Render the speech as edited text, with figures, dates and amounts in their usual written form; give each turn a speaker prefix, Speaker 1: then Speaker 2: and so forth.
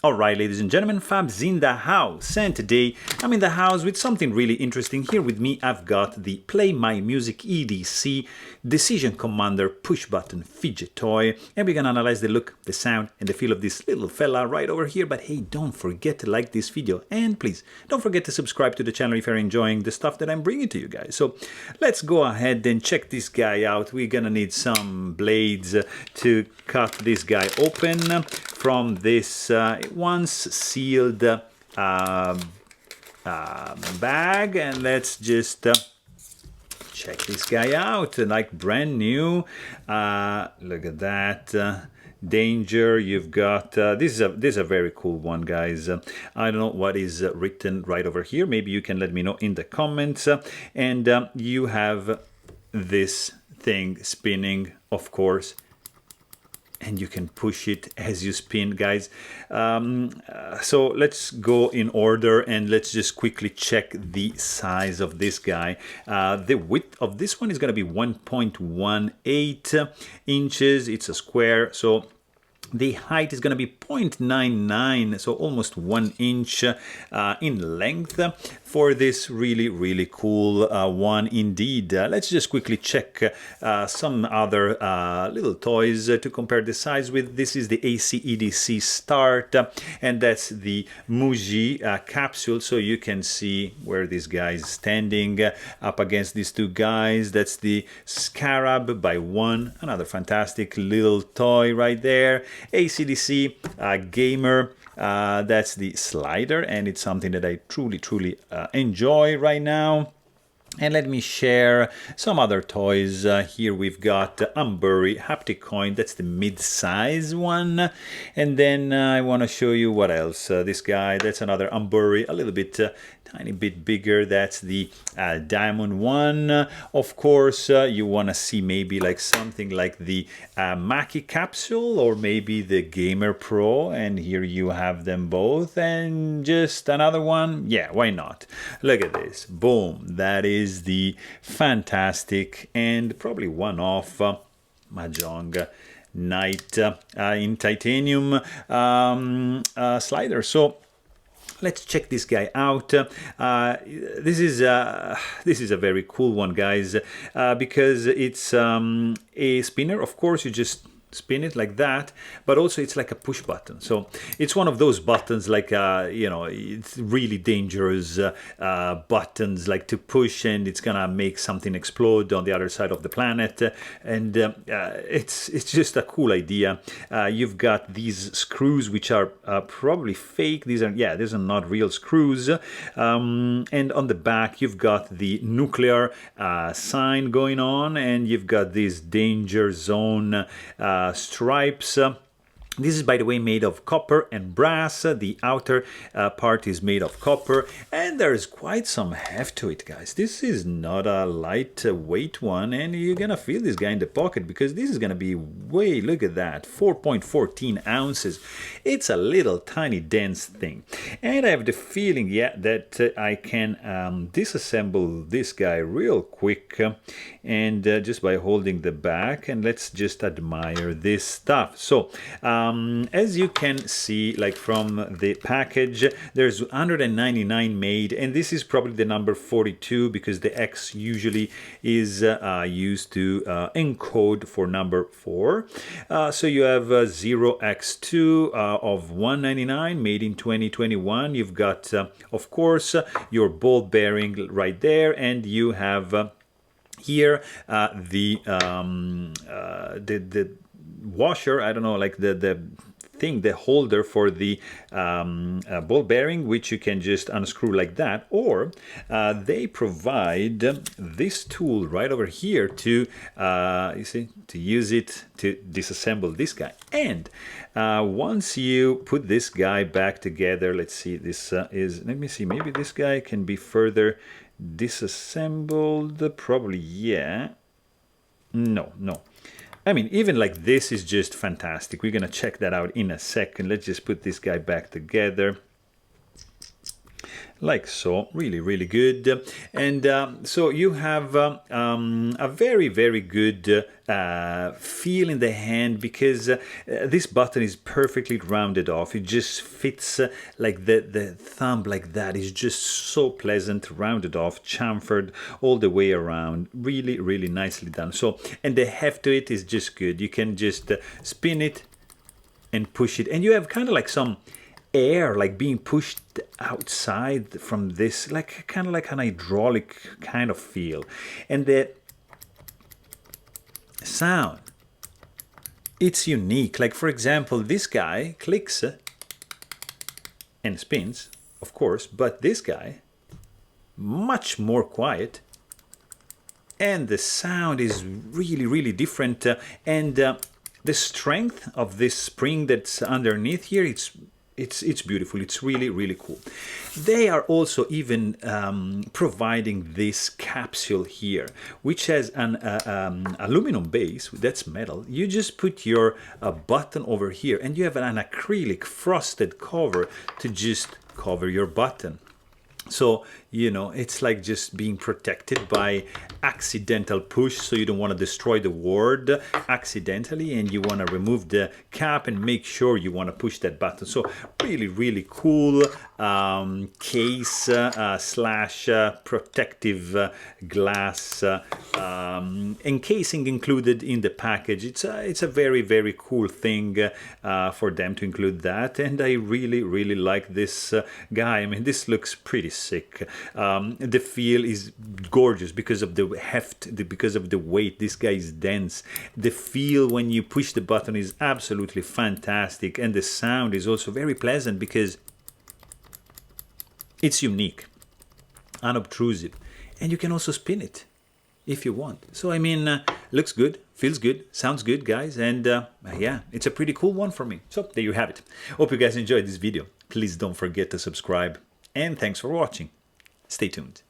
Speaker 1: Alright, ladies and gentlemen, Fab's in the house, and today I'm in the house with something really interesting. Here with me I've got the Play My Music EDC Decision Commander push button fidget toy, and we're gonna analyze the look, the sound, and the feel of this little fella right over here. But hey, don't forget to like this video, and please don't forget to subscribe to the channel if you're enjoying the stuff that I'm bringing to you guys. So let's go ahead and check this guy out. We're gonna need some blades to cut this guy open from this once sealed bag, and let's just check this guy out, like brand new. Look at that. Danger, you've got this is a very cool one, guys. I don't know what is written right over here. Maybe you can let me know in the comments. And you have this thing spinning, of course, and you can push it as you spin, guys. So let's go in order, and let's just quickly check the size of this guy. The width of this one is going to be 1.18 inches. It's a square, so the height is going to be 0.99, so almost 1 inch in length for this really cool one indeed. Let's just quickly check some other little toys to compare the size with. This is the AC EDC Start, and that's the Muji capsule, so you can see where this guy is standing up against these two guys. That's the Scarab by One, another fantastic little toy right there. ACDC Gamer, that's the slider, and it's something that I truly enjoy right now. And let me share some other toys. Here we've got Umbury Haptic Coin, that's the mid-size one. And then I want to show you what else. This guy, that's another Umbury, a little bit tiny bit bigger. That's the diamond one. Of course, you want to see maybe like something like the Maki capsule, or maybe the Gamer Pro, and here you have them both. And just another one, yeah, why not? Look at this, boom, that is the fantastic and probably one-off Mahjong Knight in titanium slider. So let's check this guy out. This is a very cool one, guys, because it's a spinner. Of course, you just spin it like that, but also it's like a push button. So it's one of those buttons, like you know, it's really dangerous buttons, like to push, and it's gonna make something explode on the other side of the planet. And it's just a cool idea. You've got these screws, which are probably fake. These are not real screws. And on the back you've got the nuclear sign going on, and you've got this danger zone stripes. This is, by the way, made of copper and brass. The outer part is made of copper, and there's quite some heft to it, guys. This is not a lightweight one, and you're gonna feel this guy in the pocket, because this is gonna be way, look at that, 4.14 ounces. It's a little tiny dense thing, and I have the feeling, yeah, that I can disassemble this guy real quick, and just by holding the back, and let's just admire this stuff. So as you can see, like from the package, there's 199 made, and this is probably the number 42, because the X usually is used to encode for number 4. So you have 0x2 of 199 made in 2021. You've got, of course, your ball bearing right there, and you have here the washer, I don't know, like the thing, the holder for the ball bearing, which you can just unscrew like that, or they provide this tool right over here to you see, to use it to disassemble this guy. And once you put this guy back together, let's see, this is, let me see, maybe this guy can be further disassembled, probably, yeah, no, I mean, even like this is just fantastic. We're gonna check that out in a second. Let's just put this guy back together. like so. Really good. And so you have a very good feel in the hand, because this button is perfectly rounded off. It just fits like the thumb like that. It's just so pleasant, rounded off, chamfered all the way around. Really nicely done. So, and the heft to it is just good. You can just spin it and push it, and you have kind of like some air like being pushed outside from this, like kind of like an hydraulic kind of feel. And the sound, it's unique. Like, for example, this guy clicks and spins, of course, but this guy much more quiet, and the sound is really different. And the strength of this spring that's underneath here, it's beautiful. It's really cool. They are also even providing this capsule here, which has an aluminum base that's metal. You just put your button over here, and you have an acrylic frosted cover to just cover your button. So, you know, it's like just being protected by accidental push, so you don't want to destroy the word accidentally, and you want to remove the cap and make sure you want to push that button. So really cool case slash protective glass encasing included in the package. It's a very cool thing for them to include that, and I really like this guy. I mean, this looks pretty sick. The feel is gorgeous because of the heft, because of the weight. This guy is dense. The feel when you push the button is absolutely fantastic, and the sound is also very pleasant because it's unique, unobtrusive, and you can also spin it if you want. So I mean, looks good, feels good, sounds good, guys, and yeah, it's a pretty cool one for me. So there you have it. Hope you guys enjoyed this video. Please don't forget to subscribe, and thanks for watching. Stay tuned.